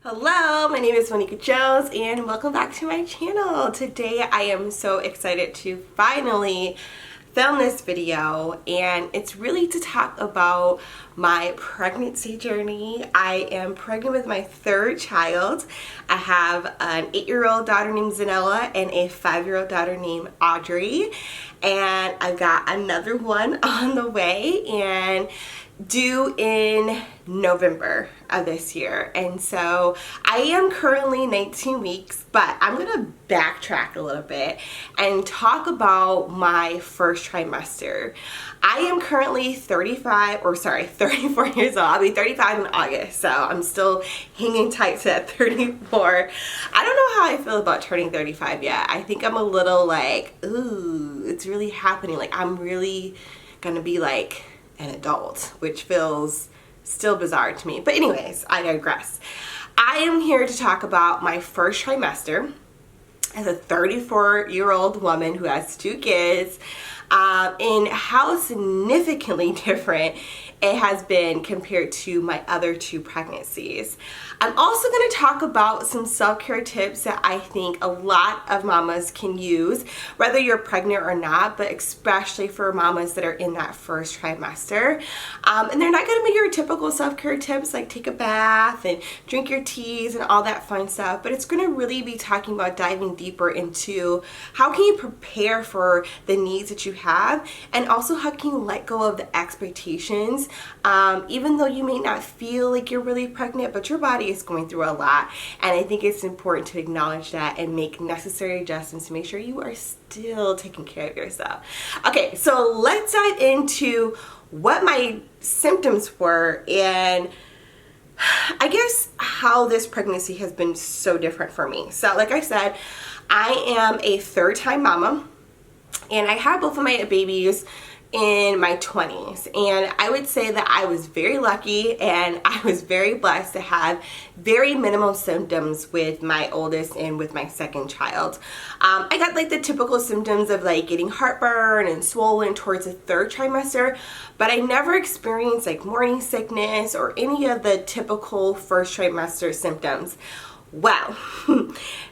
Hello, my name is Monica Jones and welcome back to my channel. Today I am so excited to finally film this video, and it's really to talk about my pregnancy journey. I am pregnant with my third child. I have an 8-year-old daughter named Zanella and a 5-year-old daughter named Audrey, and I've got another one on the way and due in November of this year. And so I am currently 19 weeks, but I'm gonna backtrack a little bit and talk about my first trimester. I am currently 34 years old. I'll be 35 in August, so I'm still hanging tight to that 34. I don't know how I feel about turning 35 yet. I think I'm a little like, ooh, it's really happening. Like, I'm really gonna be like an adult, which feels still bizarre to me. But anyways, I digress. I am here to talk about my first trimester as a 34-year-old woman who has 2 kids, and how significantly different it has been compared to my other 2 pregnancies. I'm also going to talk about some self-care tips that I think a lot of mamas can use, whether you're pregnant or not, but especially for mamas that are in that first trimester. And they're not going to be your typical self-care tips like take a bath and drink your teas and all that fun stuff, but it's going to really be talking about diving deeper into how can you prepare for the needs that you have, and also how can you let go of the expectations, even though you may not feel like you're really pregnant, but your body is going through a lot. And I think it's important to acknowledge that and make necessary adjustments to make sure you are still taking care of yourself. Okay, so let's dive into what my symptoms were and I guess how this pregnancy has been so different for me. So like I said, I am a third-time mama, and I had both of my babies in my 20s, and I would say that I was very lucky and I was very blessed to have very minimal symptoms with my oldest and with my second child. I got like the typical symptoms of like getting heartburn and swollen towards the 3rd trimester, but I never experienced like morning sickness or any of the typical first trimester symptoms. Well,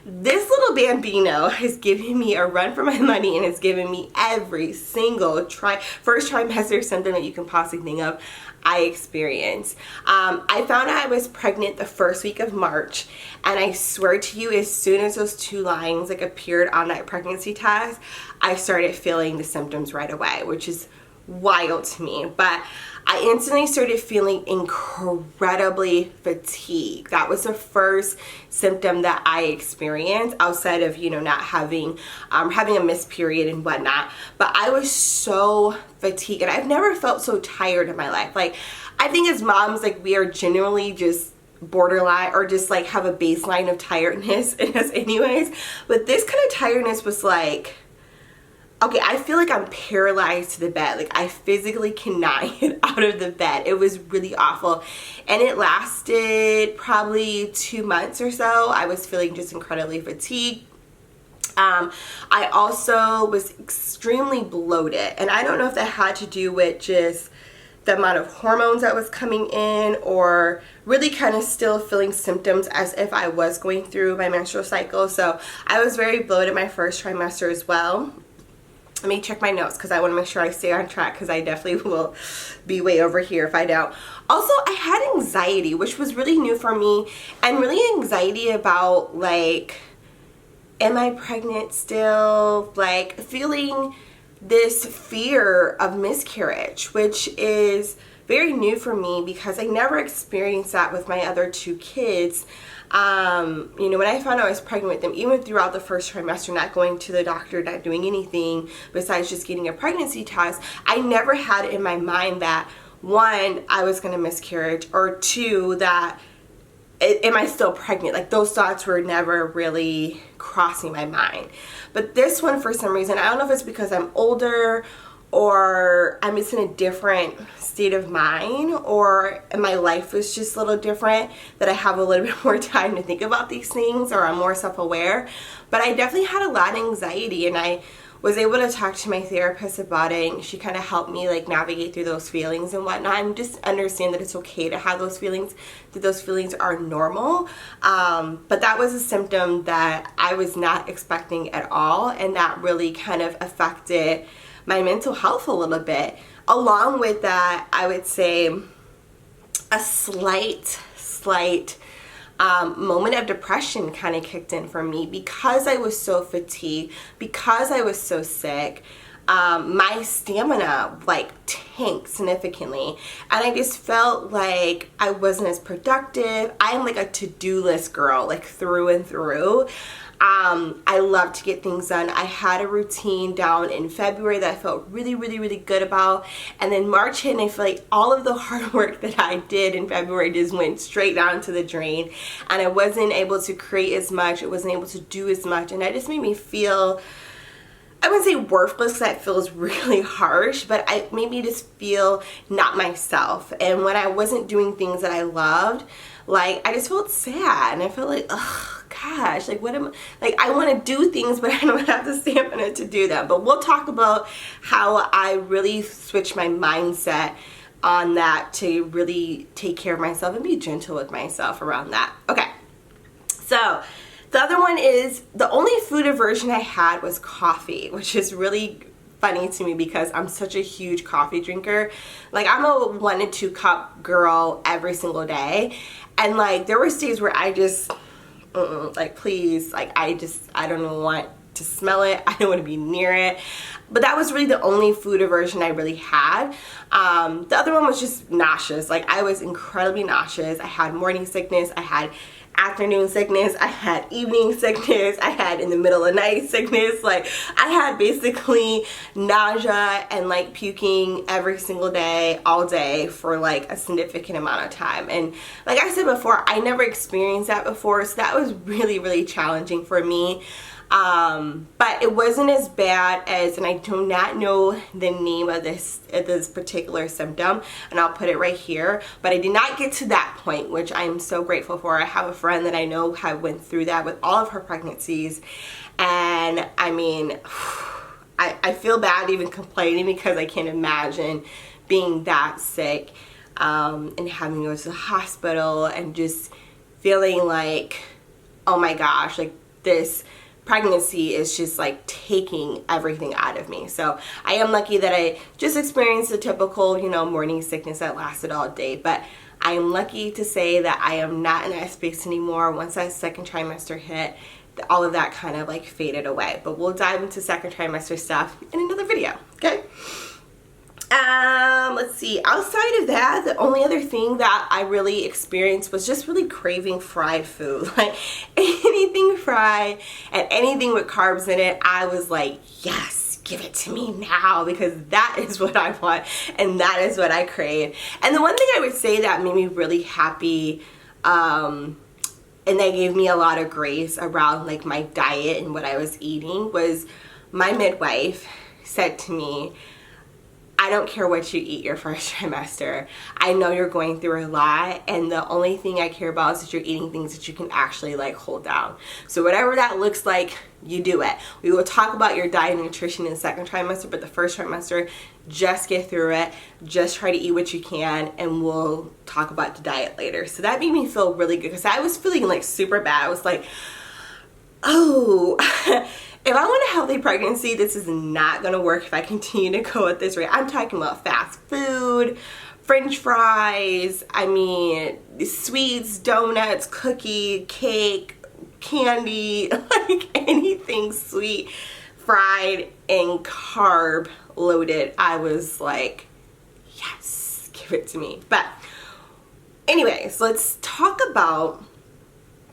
this little bambino has given me a run for my money and has given me every single first trimester symptom that you can possibly think of I experienced. I found out I was pregnant the first week of March, and I swear to you, as soon as those 2 lines like appeared on that pregnancy test, I started feeling the symptoms right away, which is wild to me. But I instantly started feeling incredibly fatigued. That was the first symptom that I experienced outside of, not having a missed period and whatnot. But I was so fatigued, and I've never felt so tired in my life. Like, I think as moms, like, we are generally just borderline or just like have a baseline of tiredness in us anyways. But this kind of tiredness was like, okay, I feel like I'm paralyzed to the bed. Like, I physically cannot get out of the bed. It was really awful. And it lasted probably 2 months or so. I was feeling just incredibly fatigued. I also was extremely bloated. And I don't know if that had to do with just the amount of hormones that was coming in, or really kind of still feeling symptoms as if I was going through my menstrual cycle. So I was very bloated my first trimester as well. Let me check my notes because I want to make sure I stay on track, because I definitely will be way over here if I don't. Also, I had anxiety, which was really new for me, and really anxiety about like, am I pregnant still? Like, feeling this fear of miscarriage, which is very new for me because I never experienced that with my other 2 kids. When I found out I was pregnant with them, even throughout the first trimester, not going to the doctor, not doing anything besides just getting a pregnancy test, I never had it in my mind that, 1, I was going to miscarriage, or 2, that am I still pregnant? Like, those thoughts were never really crossing my mind. But this one, for some reason, I don't know if it's because I'm older or I'm just in a different state of mind, or my life is just a little different, that I have a little bit more time to think about these things, or I'm more self-aware. But I definitely had a lot of anxiety, and I was able to talk to my therapist about it, and she kind of helped me like navigate through those feelings and whatnot, and just understand that it's okay to have those feelings, that those feelings are normal. But that was a symptom that I was not expecting at all, and that really kind of affected my mental health a little bit. Along with that, I would say a slight moment of depression kind of kicked in for me because I was so fatigued, because I was so sick. My stamina like tanked significantly, and I just felt like I wasn't as productive. I am like a to-do list girl, like through and through. I love to get things done. I had a routine down in February that I felt really good about, and then March hit and I feel like all of the hard work that I did in February just went straight down to the drain, and I wasn't able to create as much, I wasn't able to do as much, and that just made me feel, I wouldn't say worthless, that feels really harsh, but it made me just feel not myself. And when I wasn't doing things that I loved, like, I just felt sad, and I felt like, oh gosh, like what am like I want to do things, but I don't have the stamina to do them. But we'll talk about how I really switched my mindset on that to really take care of myself and be gentle with myself around that. Okay, so the other one is the only food aversion I had was coffee, which is really funny to me because I'm such a huge coffee drinker. Like, I'm a 1 to 2 cup girl every single day, and like there was days where I just like, please, like I don't even want to smell it. I don't want to be near it. But that was really the only food aversion I really had. The other one was just nauseous. Like, I was incredibly nauseous. I had morning sickness. I had afternoon sickness. I had evening sickness. I had in the middle of night sickness. Like, I had basically nausea and like puking every single day, all day, for like a significant amount of time. And like I said before, I never experienced that before, so that was really challenging for me. But it wasn't as bad as, and I do not know the name of this particular symptom, and I'll put it right here, but I did not get to that point, which I'm so grateful for. I have a friend that I know went through that with all of her pregnancies, and I mean, I feel bad even complaining because I can't imagine being that sick, and having to go to the hospital and just feeling like, oh my gosh, like this pregnancy is just like taking everything out of me. So I am lucky that I just experienced the typical, you know, morning sickness that lasted all day, but I am lucky to say that I am not in that space anymore. Once that second trimester hit, all of that kind of like faded away. But we'll dive into second trimester stuff in another video, okay? Let's see, outside of that, the only other thing that I really experienced was just really craving fried food. Like, anything fried and anything with carbs in it, I was like, yes, give it to me now, because that is what I want and that is what I crave. And the one thing I would say that made me really happy, and that gave me a lot of grace around like my diet and what I was eating, was my midwife said to me, I don't care what you eat your first trimester. I know you're going through a lot, and the only thing I care about is that you're eating things that you can actually like hold down. So whatever that looks like, you do it. We will talk about your diet and nutrition in the second trimester, but the first trimester, just get through it. Just try to eat what you can, and we'll talk about the diet later. So that made me feel really good, because I was feeling like super bad. I was like, oh, if I want a healthy pregnancy, this is not going to work if I continue to go at this rate. I'm talking about fast food, French fries, I mean, sweets, donuts, cookie, cake, candy, like anything sweet, fried, and carb loaded. I was like, yes, give it to me. But anyways, let's talk about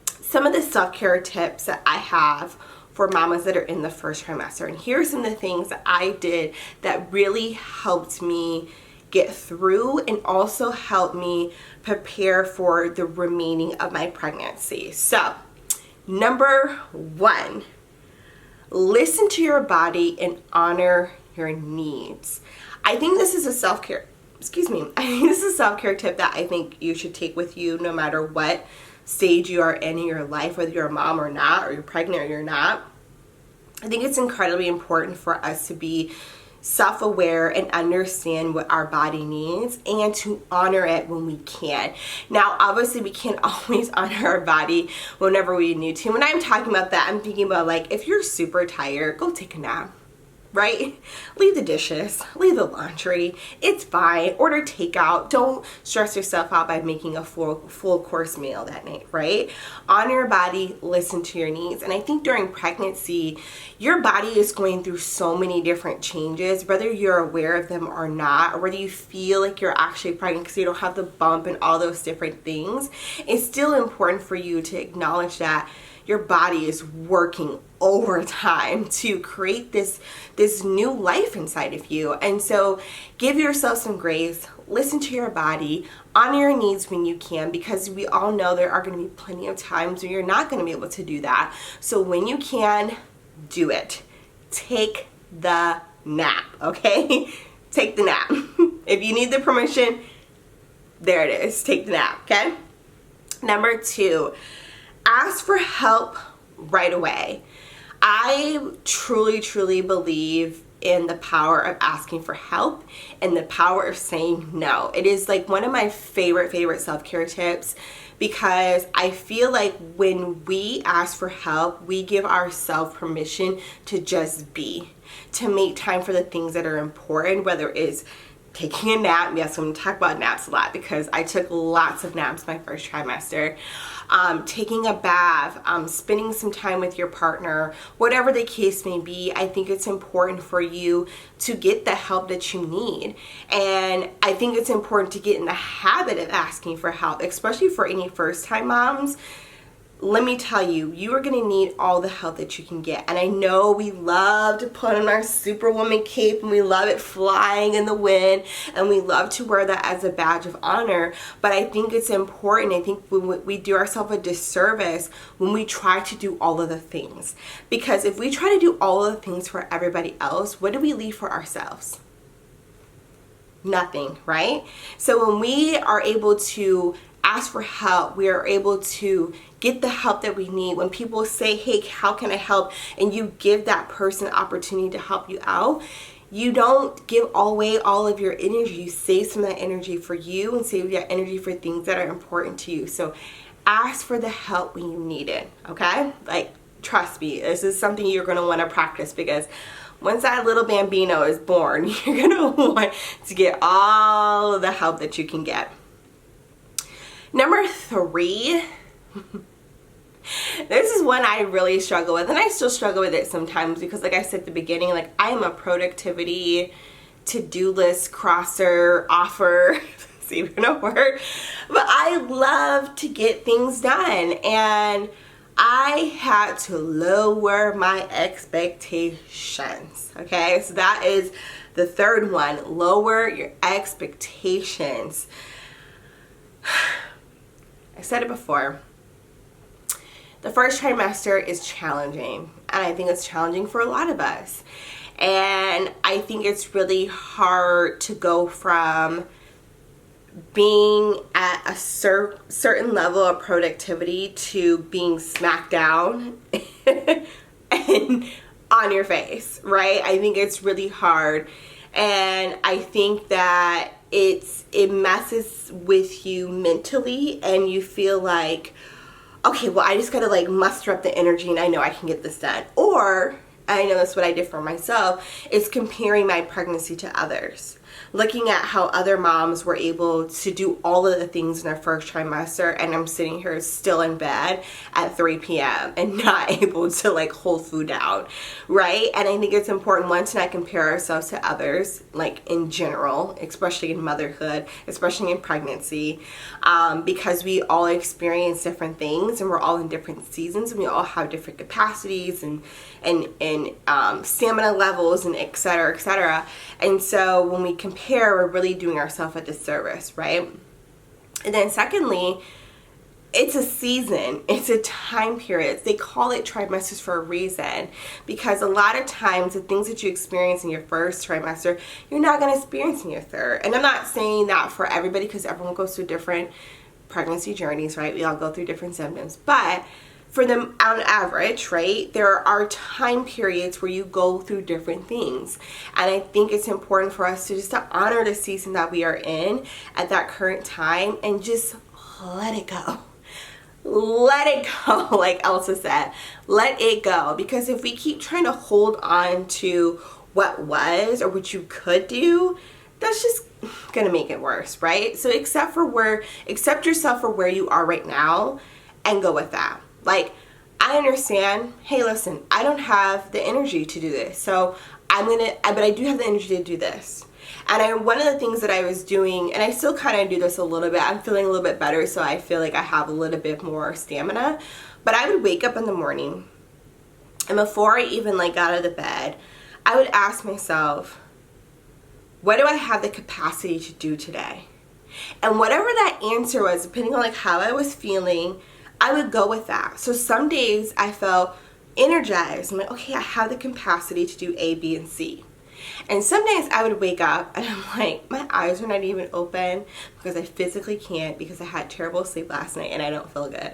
some of the self-care tips that I have for mamas that are in the first trimester. And here's some of the things that I did that really helped me get through and also helped me prepare for the remaining of my pregnancy. So, number 1, listen to your body and honor your needs. I think this is a self-care, I think this is a self-care tip that I think you should take with you no matter what stage you are in your life, whether you're a mom or not, or you're pregnant or you're not. I think it's incredibly important for us to be self-aware and understand what our body needs and to honor it when we can. Now, obviously, we can't always honor our body whenever we need to. When I'm talking about that, I'm thinking about like if you're super tired, go take a nap. Right? Leave the dishes, leave the laundry. It's fine. Order takeout. Don't stress yourself out by making a full course meal that night, right? Honor your body, listen to your needs. And I think during pregnancy, your body is going through so many different changes, whether you're aware of them or not, or whether you feel like you're actually pregnant because you don't have the bump and all those different things. It's still important for you to acknowledge that your body is working overtime to create this new life inside of you. And so give yourself some grace, listen to your body, honor your needs when you can, because we all know there are going to be plenty of times when you're not going to be able to do that. So when you can, do it. Take the nap, okay? Take the nap. If you need the permission, there it is. Take the nap, okay? Number 2, ask for help right away. I truly believe in the power of asking for help and the power of saying no. It is like one of my favorite self-care tips, because I feel like when we ask for help, we give ourselves permission to just be, to make time for the things that are important, whether it's taking a nap. Yes, I'm going to talk about naps a lot because I took lots of naps my first trimester. Taking a bath, spending some time with your partner, whatever the case may be. I think it's important for you to get the help that you need. And I think it's important to get in the habit of asking for help, especially for any first-time moms. Let me tell you, you are going to need all the help that you can get. And I know we love to put on our superwoman cape and we love it flying in the wind and we love to wear that as a badge of honor. But I think it's important. I think we do ourselves a disservice when we try to do all of the things. Because if we try to do all of the things for everybody else, what do we leave for ourselves? Nothing, right? So when we are able to ask for help, we are able to get the help that we need. When people say, hey, how can I help? And you give that person the opportunity to help you out, you don't give away all of your energy. You save some of that energy for you and save that energy for things that are important to you. So ask for the help when you need it, okay? Like, trust me, this is something you're going to want to practice, because once that little bambino is born, you're going to want to get all of the help that you can get. Number 3, this is one I really struggle with, and I still struggle with it sometimes because, like I said at the beginning, like I am a productivity to-do list crosser, offer, it's even a word, but I love to get things done, and I had to lower my expectations, okay? So that is the third one, lower your expectations. I said it before, the first trimester is challenging, and I think it's challenging for a lot of us. And I think it's really hard to go from being at a certain level of productivity to being smacked down and on your face, right? I think it's really hard, and I think that it messes with you mentally, and you feel like, okay, well, I just gotta like muster up the energy and I know I can get this done. Or, I know that's what I did for myself, is comparing my pregnancy to others. Looking at how other moms were able to do all of the things in their first trimester, and I'm sitting here still in bed at 3 p.m. and not able to like hold food down, right? And I think it's important, one, to not compare ourselves to others, like in general, especially in motherhood, especially in pregnancy, because we all experience different things, and we're all in different seasons, and we all have different capacities and stamina levels, and et cetera, et cetera. And so when we compare, we're really doing ourselves a disservice, right? And then secondly, it's a season, it's a time period. They call it trimesters for a reason, because a lot of times the things that you experience in your first trimester, you're not going to experience in your third. And I'm not saying that for everybody, because everyone goes through different pregnancy journeys, right? We all go through different symptoms. But for them on average, right, there are time periods where you go through different things. And I think it's important for us to just to honor the season that we are in at that current time and just let it go. Let it go, like Elsa said. Let it go. Because if we keep trying to hold on to what was or what you could do, that's just gonna make it worse, right? So accept yourself for where you are right now and go with that. Like, I understand, hey, listen, I don't have the energy to do this, so but I do have the energy to do this. And one of the things that I was doing, and I still kind of do this a little bit, I'm feeling a little bit better, so I feel like I have a little bit more stamina, but I would wake up in the morning, and before I even got out of the bed, I would ask myself, what do I have the capacity to do today? And whatever that answer was, depending on how I was feeling, I would go with that. So some days I felt energized. I'm like, okay, I have the capacity to do A, B, and C. And some days I would wake up and I'm like, my eyes are not even open because I physically can't because I had terrible sleep last night and I don't feel good.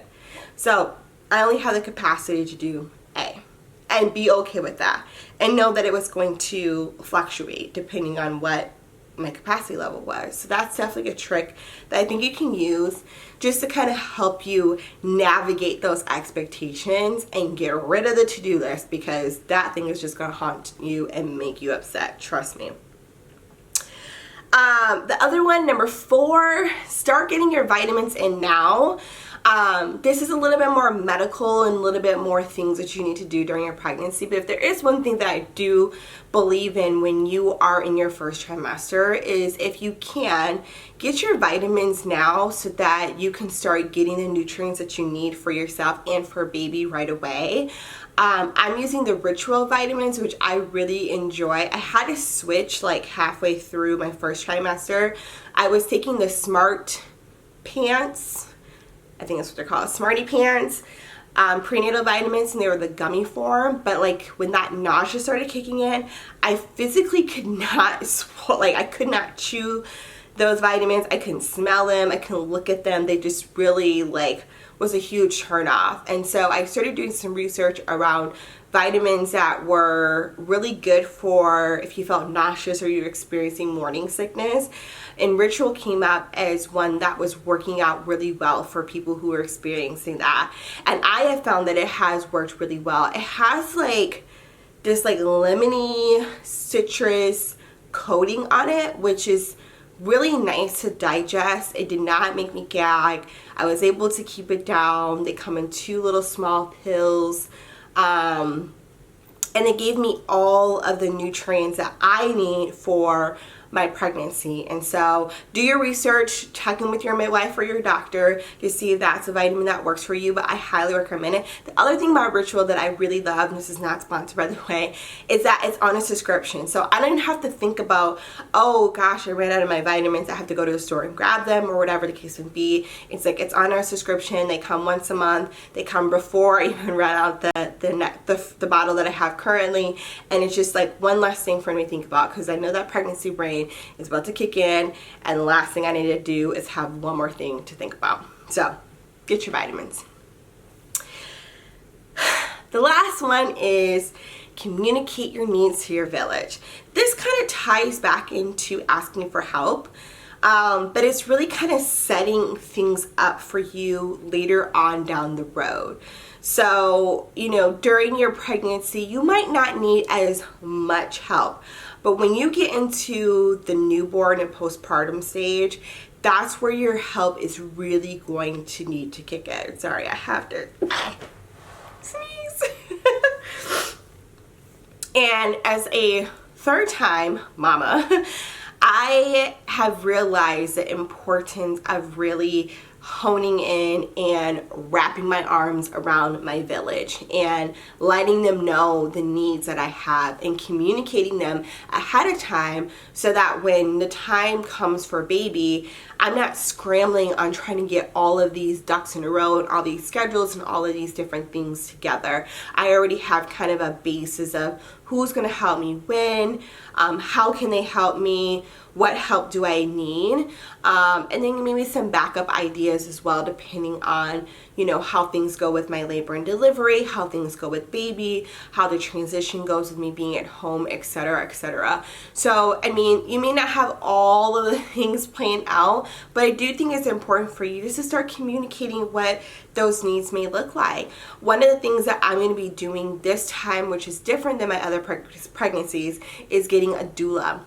So I only have the capacity to do A and be okay with that and know that it was going to fluctuate depending on what my capacity level was. So that's definitely a trick that I think you can use just to kind of help you navigate those expectations and get rid of the to-do list, because that thing is just going to haunt you and make you upset. Trust me. The other one, number 4, start getting your vitamins in now. This is a little bit more medical and a little bit more things that you need to do during your pregnancy. But if there is one thing that I do believe in when you are in your first trimester is if you can, get your vitamins now so that you can start getting the nutrients that you need for yourself and for baby right away. I'm using the Ritual vitamins, which I really enjoy. I had to switch halfway through my first trimester. I was taking the Smart Pants, I think that's what they're called, Smarty Pants, prenatal vitamins, and they were the gummy form. But when that nausea started kicking in, I physically could not I could not chew those vitamins. I couldn't smell them. I couldn't look at them. They just really was a huge turn off. And so I started doing some research around vitamins that were really good for if you felt nauseous or you're experiencing morning sickness. And Ritual came up as one that was working out really well for people who are experiencing that. And I have found that it has worked really well. It has this lemony citrus coating on it, which is really nice to digest. It did not make me gag. I was able to keep it down. They come in 2 little small pills. And it gave me all of the nutrients that I need for my pregnancy. And so do your research, check in with your midwife or your doctor to see if that's a vitamin that works for you, but I highly recommend it. The other thing about Ritual that I really love, and this is not sponsored by the way, is that it's on a subscription. So I didn't have to think about, oh gosh, I ran out of my vitamins, I have to go to the store and grab them or whatever the case would be. It's it's on our subscription. They come once a month. They come before I even run out the bottle that I have currently, and it's just one less thing for me to think about, because I know that pregnancy brain is about to kick in, and the last thing I need to do is have one more thing to think about. So get your vitamins. The last one is communicate your needs to your village. This kind of ties back into asking for help, but it's really kind of setting things up for you later on down the road. So, during your pregnancy, you might not need as much help. But when you get into the newborn and postpartum stage, that's where your help is really going to need to kick in. Sorry, I have to sneeze. And as a third-time mama, I have realized the importance of really honing in and wrapping my arms around my village and letting them know the needs that I have and communicating them ahead of time, so that when the time comes for baby, I'm not scrambling on trying to get all of these ducks in a row and all these schedules and all of these different things together. I already have kind of a basis of who's going to help me when, how can they help me, what help do I need, and then maybe some backup ideas as well, depending on, you know, how things go with my labor and delivery, how things go with baby, how the transition goes with me being at home, etc., etc. So, I mean, you may not have all of the things planned out, but I do think it's important for you just to start communicating what those needs may look like. One of the things that I'm going to be doing this time, which is different than my other pregnancies, is getting a doula.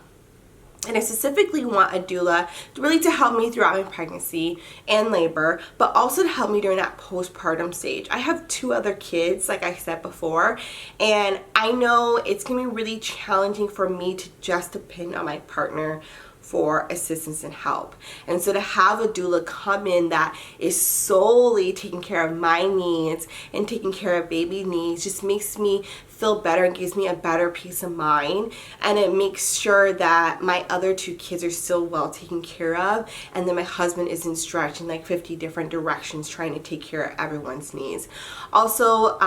And I specifically want a doula really to help me throughout my pregnancy and labor, but also to help me during that postpartum stage. I have 2 other kids, like I said before, and I know it's going to be really challenging for me to just depend on my partner for assistance and help. And so to have a doula come in that is solely taking care of my needs and taking care of baby needs just makes me feel better and gives me a better peace of mind, and it makes sure that my other 2 kids are still well taken care of, and then my husband isn't stretched in like 50 different directions trying to take care of everyone's needs. Also,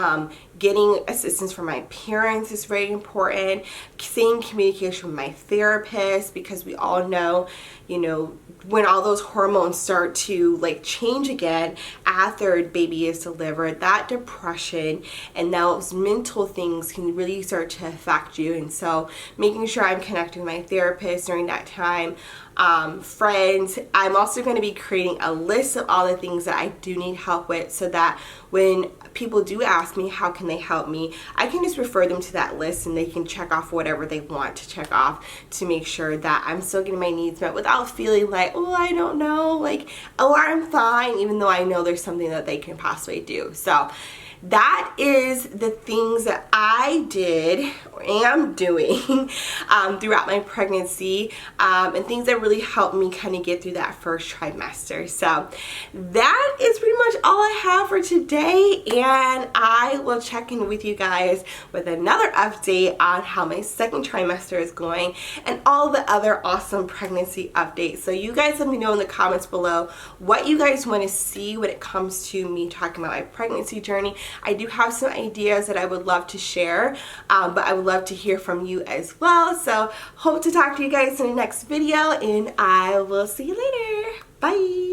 getting assistance from my parents is very important. Staying in communication with my therapist, because we all know, you know, when all those hormones start to like change again after baby is delivered, that depression and those mental things can really start to affect you. And so making sure I'm connecting with my therapist during that time, friends. I'm also going to be creating a list of all the things that I do need help with, so that when people do ask me how can they help me, I can just refer them to that list and they can check off whatever they want to check off to make sure that I'm still getting my needs met without feeling like, oh, I don't know, like, oh, I'm fine, even though I know there's something that they can possibly do. So that is the things that I did or am doing throughout my pregnancy, and things that really helped me kind of get through that first trimester. So that is pretty much all I have for today, and I will check in with you guys with another update on how my second trimester is going and all the other awesome pregnancy updates. So you guys let me know in the comments below what you guys want to see when it comes to me talking about my pregnancy journey. I do have some ideas that I would love to share, but I would love to hear from you as well. So hope to talk to you guys in the next video, and I will see you later. Bye.